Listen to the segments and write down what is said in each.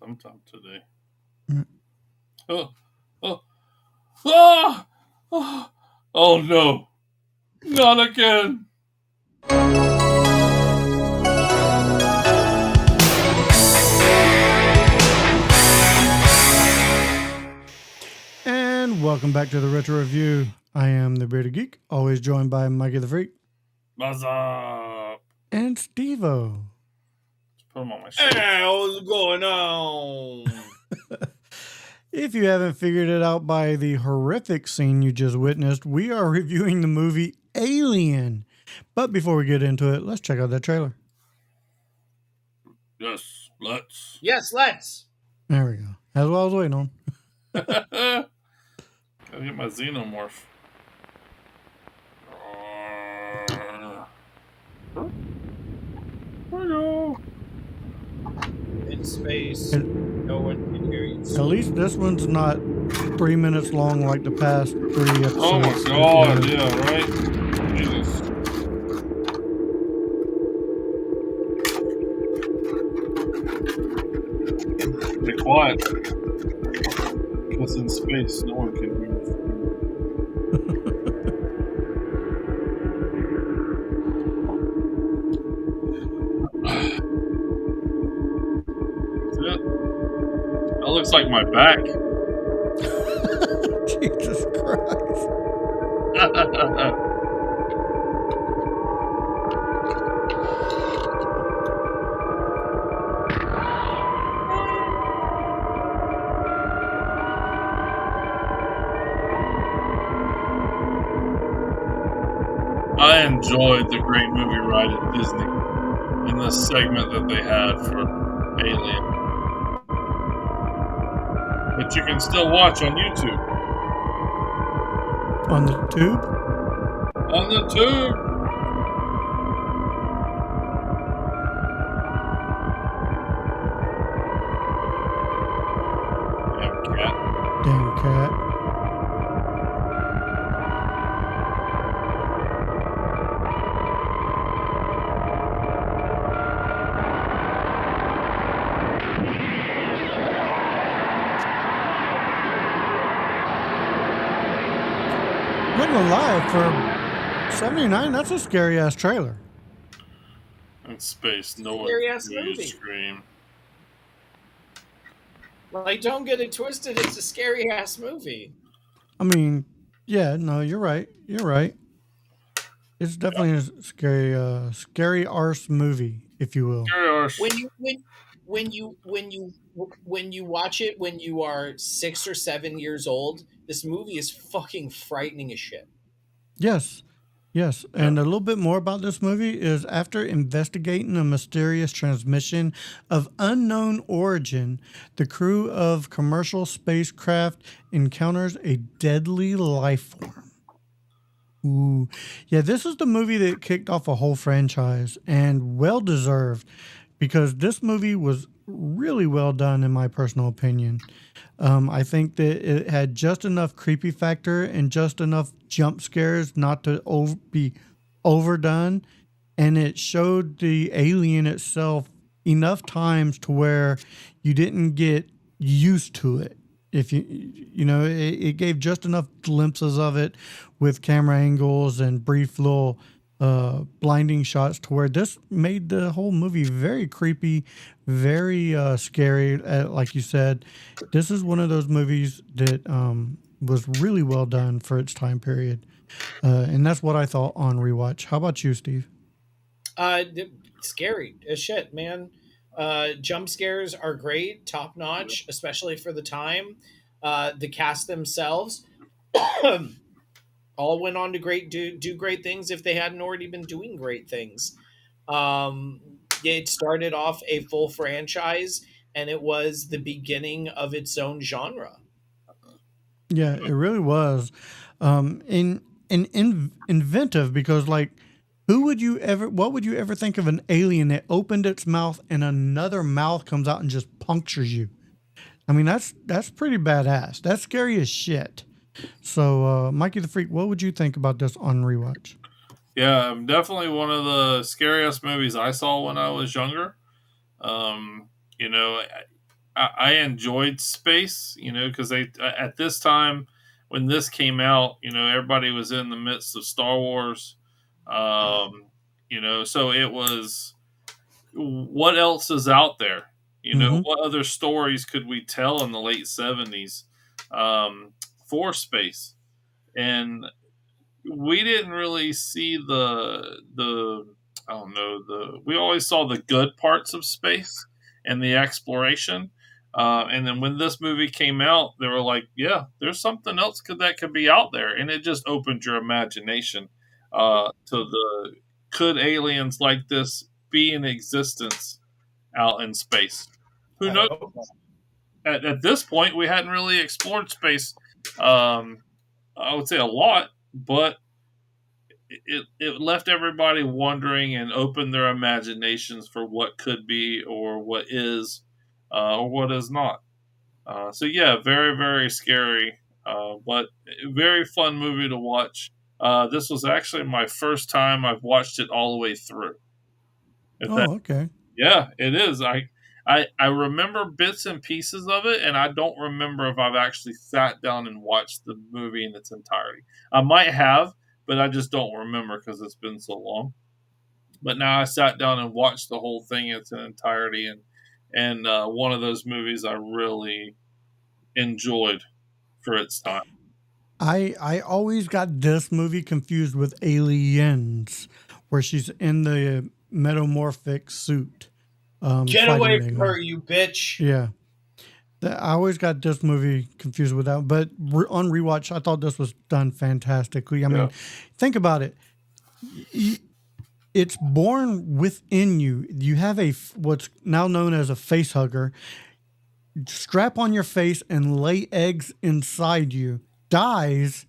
sometime today. Mm. Oh, oh, ah! Oh no, not again. And welcome back to the Retro Review. I am the Bearded Geek, always joined by Mikey the Freak What's up? and Steve-O. Let's put him on my shoulder. Hey, what's going on? If you haven't figured it out by the horrific scene you just witnessed, we are reviewing the movie Alien. But before we get into it, let's check out that trailer. Yes, let's. Yes, let's. There we go. That's what I was waiting on. Gotta get my xenomorph. Hello. In space, And- no one can hear you. At least this one's not 3 minutes long like the past 3 episodes. Oh my god, yeah, right? Jesus. Be quiet. Because in space, no one can hear us. That's it. That looks like my back. Jesus Christ. I enjoyed the great movie ride at Disney in the segment that they had for Alien. But you can still watch on YouTube. On the tube? On the tube! Damn cat. Damn cat. I'm not gonna lie, for 79, that's a scary ass trailer. In space, no one Scary-ass can hear you movie. scream. Like, don't get it twisted. It's a scary ass movie. I mean, yeah, no, you're right. You're right. It's definitely a scary arse movie, if you will. Scary arse. When you watch it when you are 6 or 7 years old, this movie is fucking frightening as shit. Yes. Yes. And a little bit more about this movie is after investigating a mysterious transmission of unknown origin, the crew of commercial spacecraft encounters a deadly life form. Ooh. Yeah, this is the movie that kicked off a whole franchise, and well deserved, because this movie was really well done in my personal opinion. I think that it had just enough creepy factor and just enough jump scares not to be overdone, and it showed the alien itself enough times to where you didn't get used to it. If it gave just enough glimpses of it with camera angles and brief little blinding shots to where this made the whole movie very creepy, very scary. Like you said, this is one of those movies that was really well done for its time period. And that's what I thought on rewatch. How about you, Steve? Scary as shit, man. Jump scares are great, top notch, especially for the time. The cast themselves all went on to do great things if they hadn't already been doing great things. It started off a full franchise, and it was the beginning of its own genre. Yeah, it really was. Inventive, because like, what would you ever think of an alien that opened its mouth and another mouth comes out and just punctures you? I mean, that's pretty badass. That's scary as shit. So, Mikey the Freak, what would you think about this on rewatch? Yeah, definitely one of the scariest movies I saw when I was younger. I enjoyed space, because they at this time when this came out, everybody was in the midst of Star Wars, so it was what else is out there? Mm-hmm. What other stories could we tell in the late 70s um, for space? And we didn't really see the I don't know the we always saw the good parts of space and the exploration. And then when this movie came out, they were like, "Yeah, there's something else that could be out there," and it just opened your imagination to the could aliens like this be in existence out in space? Who I knows? hope not. At this point, we hadn't really explored space. Um, I would say a lot, but it left everybody wondering and opened their imaginations for what could be or what is or what is not. So yeah, very very scary, but very fun movie to watch. This was actually my first time I've watched it all the way through. If that Oh, okay. Yeah, it is. I remember bits and pieces of it, and I don't remember if I've actually sat down and watched the movie in its entirety. I might have, but I just don't remember because it's been so long. But now I sat down and watched the whole thing in its entirety, and one of those movies I really enjoyed for its time. I always got this movie confused with Aliens, where she's in the metamorphic suit, Get fighting away the from alien. her, you bitch. Yeah, I always got this movie confused with that. But on rewatch, I thought this was done fantastically. I Yeah, mean, think about it. It's born within you. You have what's now known as a face hugger. Strap on your face and lay eggs inside you. Dies,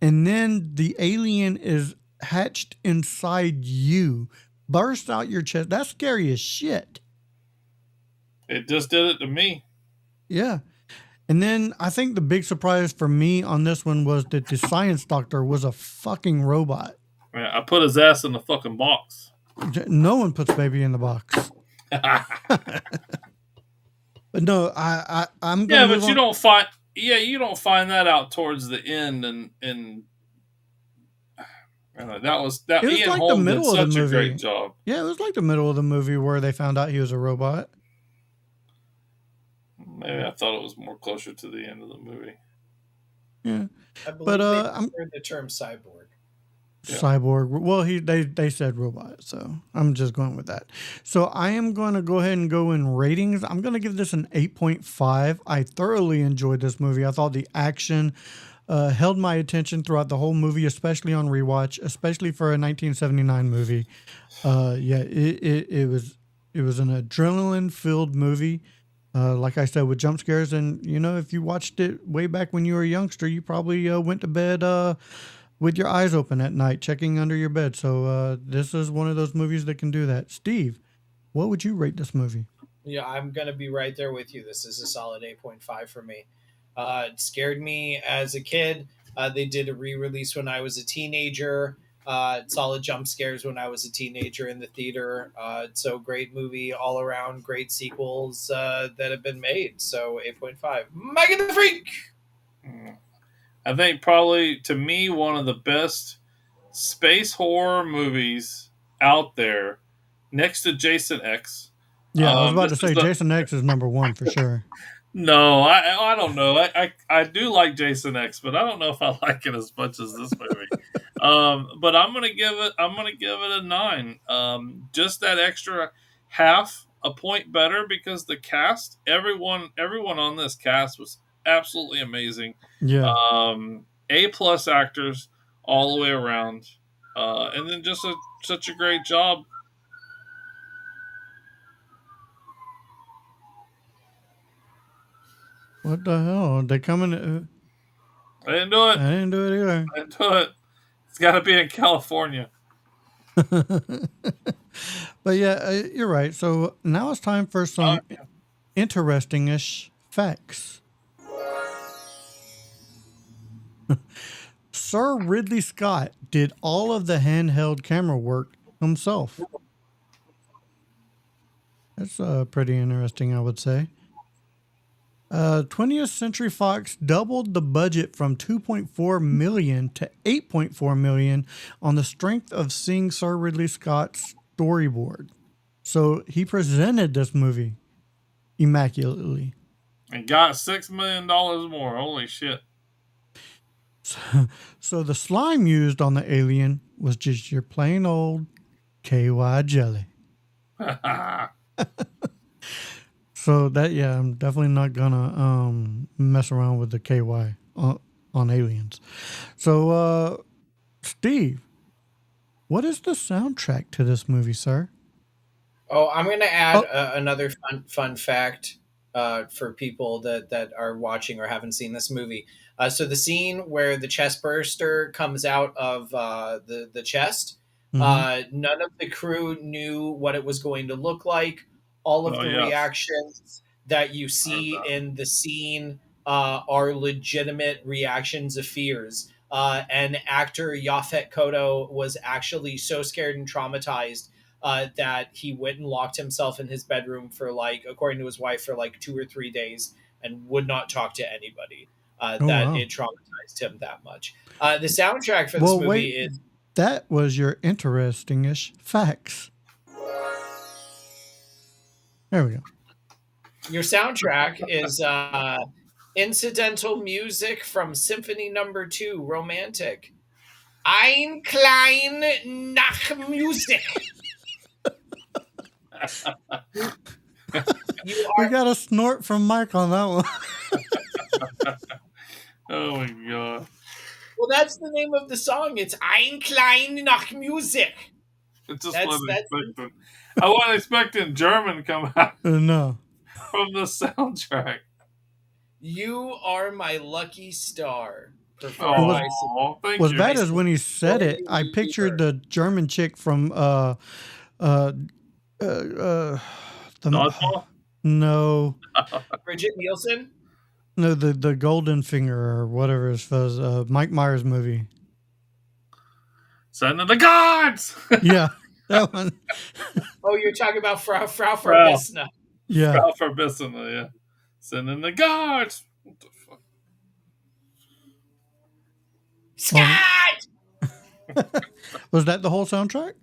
and then the alien is hatched inside you, burst out your chest. That's scary as shit. it just did it to me. Yeah. And then I think the big surprise for me on this one was that the science doctor was a fucking robot. Man, I put his ass in the fucking box. No one puts baby in the box. But no, I'm gonna Yeah, move but on. you don't find that out towards the end, and that was It that was Ian like the Holm did middle of the such a great movie. job. Yeah, it was like the middle of the movie where they found out he was a robot. Maybe I thought it was more closer to the end of the movie. Yeah, I but believe they I'm prefer the term cyborg. Yeah. cyborg. Well, they said robot, so I'm just going with that. So I am going to go ahead and go in ratings. I'm going to give this an 8.5. I thoroughly enjoyed this movie. I thought the action held my attention throughout the whole movie, especially on rewatch, especially for a 1979 movie. Yeah, it was an adrenaline filled movie. Like I said, with jump scares, and if you watched it way back when you were a youngster, you probably went to bed with your eyes open at night, checking under your bed. So this is one of those movies that can do that. Steve, what would you rate this movie? Yeah, I'm gonna be right there with you. This is a solid 8.5 for me. It scared me as a kid. They did a re-release when I was a teenager. Solid jump scares when I was a teenager in the theater. So great movie all around. Great sequels that have been made. So 8.5. Megan the Freak. Mm. I think probably to me one of the best space horror movies out there, next to Jason X. Yeah, I was about This to is say the Jason X is number one for sure. No, I don't know. I do like Jason X, but I don't know if I like it as much as this movie. But I'm gonna give it a 9. Just that extra half a point better because the cast, everyone on this cast was absolutely amazing. Yeah. A+ actors all the way around, and then just such a great job. What the hell? They coming? I didn't do it. I didn't do it either. I didn't do it. It's got to be in California. But yeah, you're right. So now it's time for some interesting-ish facts. Sir Ridley Scott did all of the handheld camera work himself. That's pretty interesting, I would say. 20th Century Fox doubled the budget from 2.4 million to 8.4 million on the strength of seeing Sir Ridley Scott's storyboard. So he presented this movie immaculately. And got $6 million more. Holy shit. So the slime used on the alien was just your plain old KY jelly. So that, yeah, I'm definitely not gonna mess around with the KY on aliens. So Steve, what is the soundtrack to this movie, sir? Oh, I'm going to add Oh, another fun fact for people that are watching or haven't seen this movie. So the scene where the chest burster comes out of the chest, mm-hmm. none of the crew knew what it was going to look like. All of Oh, the yes. reactions that you I heard see that. in the scene are legitimate reactions of fears. And actor Yaphet Kotto was actually so scared and traumatized that he went and locked himself in his bedroom for, like, according to his wife, for like 2 or 3 days and would not talk to anybody. Oh, That wow. it traumatized him that much. The soundtrack for this Well, movie wait, is that was your interesting-ish facts. There we go. your soundtrack is incidental music from Symphony Number 2, Romantic. Ein klein nach Musik. You We are got a snort from Mike on that one. Oh, my God. well. That's the name of the song. It's Ein klein nach Musik. It just That's wasn't that's expecting. I wasn't expecting German to come out No. from the soundtrack. You Are My Lucky Star, It performed was by Oh, thank was you. bad as when he said it. I Sigourney pictured Weaver. the German chick from uh uh the Dodgeball? no Bridget Nielsen. no the Golden Finger or whatever it was, Mike Myers movie. Send to the gods! Yeah, that one. Oh, you're talking about Frau Frau. Verbissina. Yeah. Frau Verbissina, yeah. Send in the gods! What the fuck? Um, Scott! was that the whole soundtrack?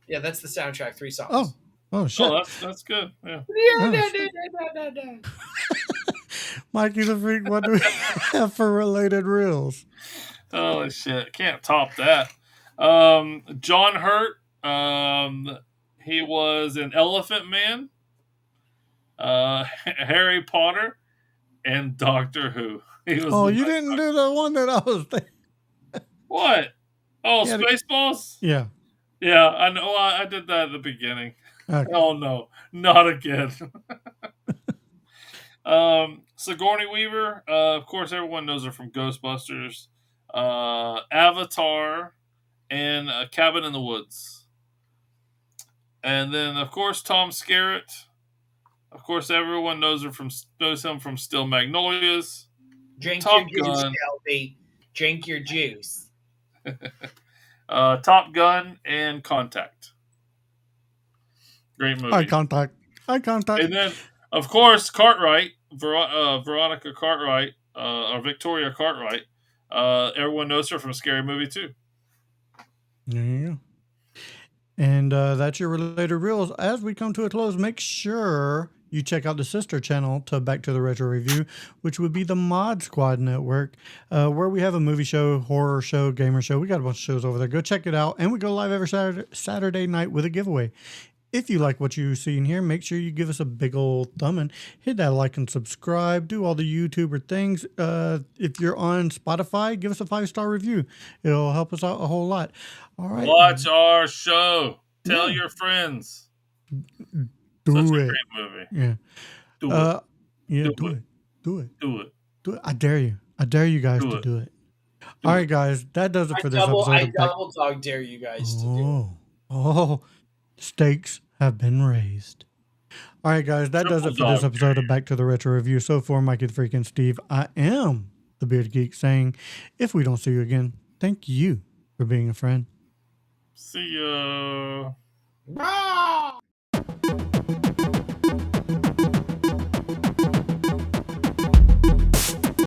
Yeah, that's the soundtrack. 3 Oh, songs. oh Oh, shit. that's good. Yeah. Oh shit. Mikey the Freak, what do we have for related reels? Holy shit. Can't top that. John Hurt. He was an Elephant Man, Harry Potter, and Doctor Who. He was Oh, the you night didn't do doctor. the one that I was thinking. What? Oh, Yeah, Spaceballs? yeah. Yeah, I know. I did that at the beginning. Okay. Oh no, not again. Sigourney Weaver. Of course, everyone knows her from Ghostbusters, Avatar, and Cabin in the Woods. And then, of course, Tom Skerritt. Of course, everyone knows him from Still Magnolias, Drink your Top juice, Gun, Shelby. Drink your juice. Top Gun, and Contact. Great Eye movies. contact. Eye contact. And then, of course, Cartwright, Veronica Cartwright, or Victoria Cartwright. Everyone knows her from Scary Movie 2. There you go. And that's your related reels. As we come to a close, make sure you check out the sister channel to Back to the Retro Review, which would be the Mod Squad Network, where we have a movie show, horror show, gamer show. We got a bunch of shows over there. Go check it out. And we go live every Saturday night with a giveaway. If you like what you see in here, make sure you give us a big old thumb and hit that like and subscribe. Do all the YouTuber things. If you're on Spotify, give us a 5-star review. It'll help us out a whole lot. All right. Watch our show. Tell Yeah. your friends. Such Do a it. great movie. Yeah. Do it. Yeah, Do do it. it. Do it. Do it. Do it. I dare you. I dare you guys Do to it. do it. Do All it. right, guys. That does it I for this episode of Back. double dog dare you guys to do it. Oh, stakes have been raised. All right, guys. That does Triple it for this dog. episode of Back to the Retro Review. So for Mikey the Freak and Steve, I am the Bearded Geek saying, if we don't see you again, thank you for being a friend. See ya. Ah!